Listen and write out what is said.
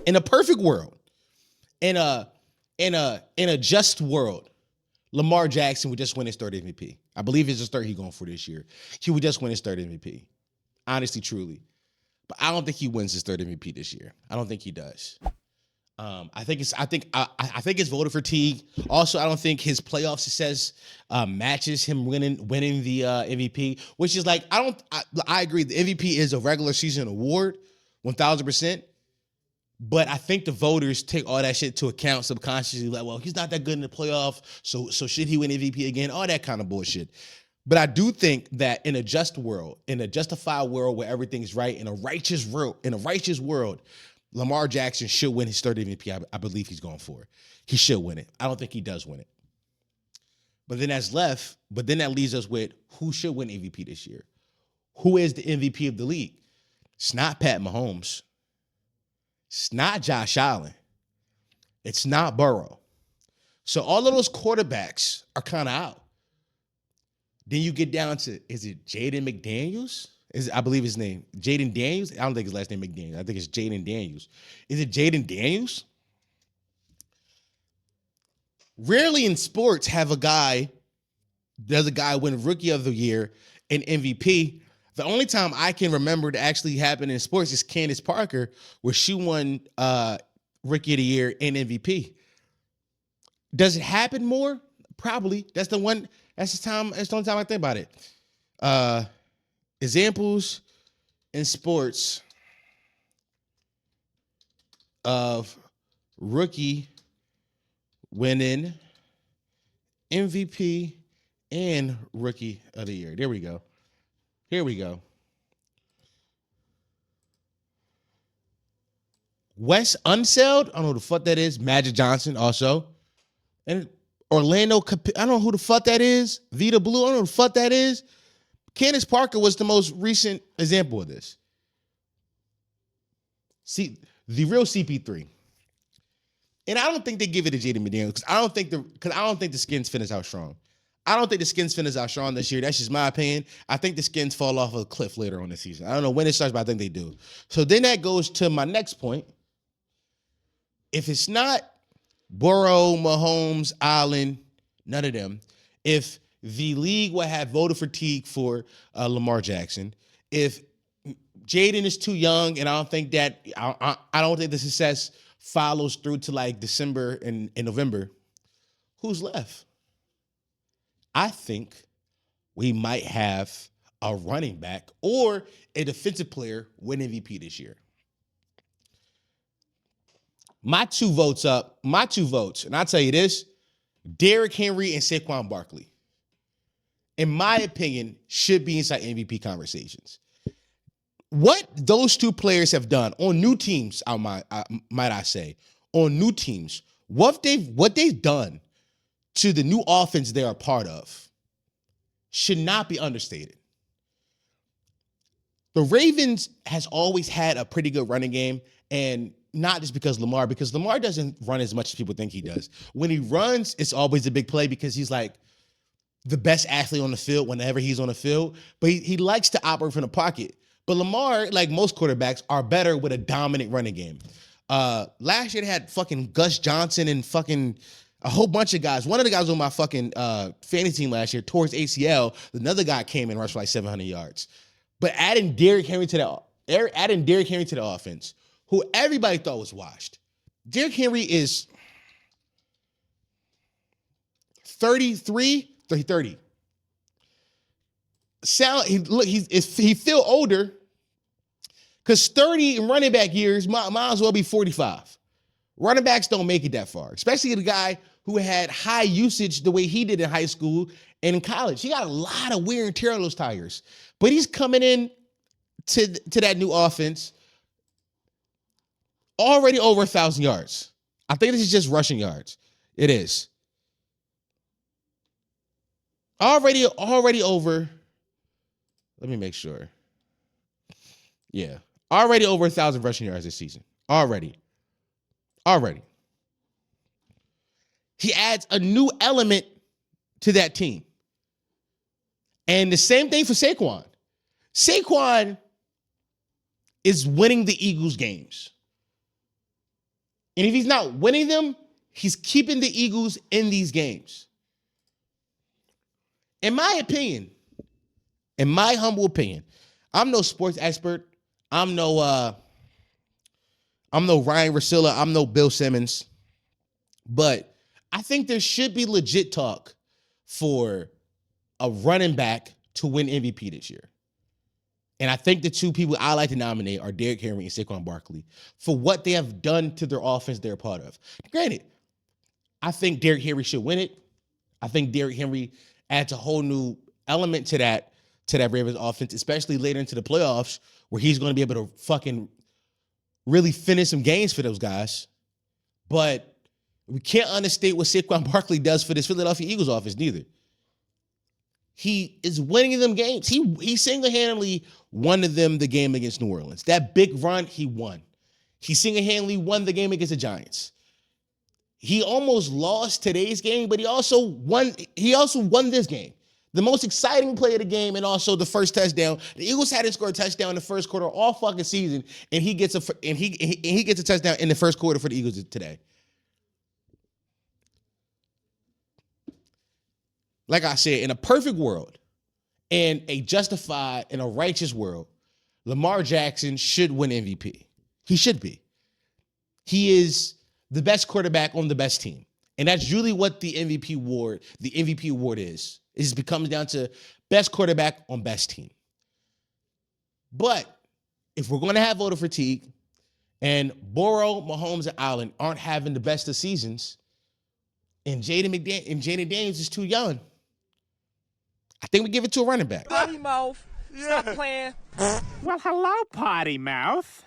In a perfect world, in a just world, Lamar Jackson would just win his third MVP. I believe it's his third he's going for this year. He would just win his third MVP. Honestly, truly. But I don't think he wins his third MVP this year. I don't think he does. I think it's voter fatigue. Also, I don't think his playoff success matches him winning the MVP. Which is like I agree. The MVP is a regular season award, 1,000%. But I think the voters take all that shit to account subconsciously. Like, well, he's not that good in the playoff, so should he win MVP again? All that kind of bullshit. But I do think that in a just world, in a justified world where everything's right, in a righteous world, Lamar Jackson should win his third MVP. I believe he's going for it. He should win it. I don't think he does win it. But then that leaves us with who should win MVP this year? Who is the MVP of the league? It's not Pat Mahomes. It's not Josh Allen. It's not Burrow. So all of those quarterbacks are kind of out. Then you get down to, is it Jaden McDaniels? I believe his name. Jaden Daniels? I don't think his last name McDaniels. I think it's Jaden Daniels. Is it Jaden Daniels? Rarely in sports does a guy win Rookie of the Year and MVP. The only time I can remember to actually happen in sports is Candace Parker, where she won Rookie of the Year and MVP. Does it happen more? Probably. That's the only time I think about it. Examples in sports of rookie winning MVP and Rookie of the Year. There we go. Here we go. Wes Unseld, I don't know who the fuck that is. Magic Johnson also. And Orlando, I don't know who the fuck that is. Vita Blue, I don't know who the fuck that is. Candace Parker was the most recent example of this. See, the real CP3. And I don't think they give it to Jaden McDaniels because I don't think the Skins finish out strong. I don't think the Skins finish out strong this year. That's just my opinion. I think the Skins fall off a cliff later on the season. I don't know when it starts, but I think they do. So then that goes to my next point. If it's not Burrow, Mahomes, Allen, none of them, if the league will have voter fatigue for Lamar Jackson, if Jaden is too young, and I don't think the success follows through to like December and November, who's left? I think we might have a running back or a defensive player win MVP this year. My two votes, and I'll tell you this, Derrick Henry and Saquon Barkley, in my opinion, should be inside MVP conversations. What those two players have done on new teams, might I say, on new teams, what they've done to the new offense they are part of should not be understated. The Ravens has always had a pretty good running game, and not just because Lamar doesn't run as much as people think he does. When he runs, it's always a big play because he's like the best athlete on the field whenever he's on the field, but he likes to operate from the pocket. But Lamar, like most quarterbacks, are better with a dominant running game. Last year they had fucking Gus Johnson and fucking a whole bunch of guys. One of the guys on my fucking fantasy team last year tore his ACL. Another guy came and rushed for like 700 yards. But adding Derrick Henry to the offense, who everybody thought was washed. Derrick Henry is 30. He feel older because 30 in running back years might as well be 45. Running backs don't make it that far, especially the guy who had high usage the way he did in high school and in college. He got a lot of wear and tear on those tires, but he's coming in to that new offense already over 1,000 yards. I think this is just rushing yards. It is. Already over. Let me make sure. Yeah. Already over 1,000 rushing yards this season. Already. He adds a new element to that team. And the same thing for Saquon. Saquon is winning the Eagles games. And if he's not winning them, he's keeping the Eagles in these games. In my opinion, in my humble opinion, I'm no sports expert. I'm no Ryan Russillo. I'm no Bill Simmons. But I think there should be legit talk for a running back to win MVP this year. And I think the two people I like to nominate are Derrick Henry and Saquon Barkley for what they have done to their offense they're a part of. Granted, I think Derrick Henry should win it. I think Derrick Henry adds a whole new element to that Ravens offense, especially later into the playoffs where he's going to be able to fucking really finish some games for those guys. But we can't understate what Saquon Barkley does for this Philadelphia Eagles offense neither. He is winning them games. He single-handedly won them the game against New Orleans. That big run, he won. He single-handedly won the game against the Giants. He almost lost today's game, but he also won this game. The most exciting play of the game and also the first touchdown. The Eagles hadn't scored a touchdown in the first quarter all fucking season, and he gets a touchdown in the first quarter for the Eagles today. Like I said, in a perfect world and a justified and a righteous world, Lamar Jackson should win MVP. He should be. He is the best quarterback on the best team. And that's really what the MVP award is. It just becomes down to best quarterback on best team. But if we're going to have voter fatigue and Burrow, Mahomes, and Allen aren't having the best of seasons, and Jaden Daniels is too young, I think we give it to a running back. Potty mouth. Stop playing. Well, hello, potty mouth.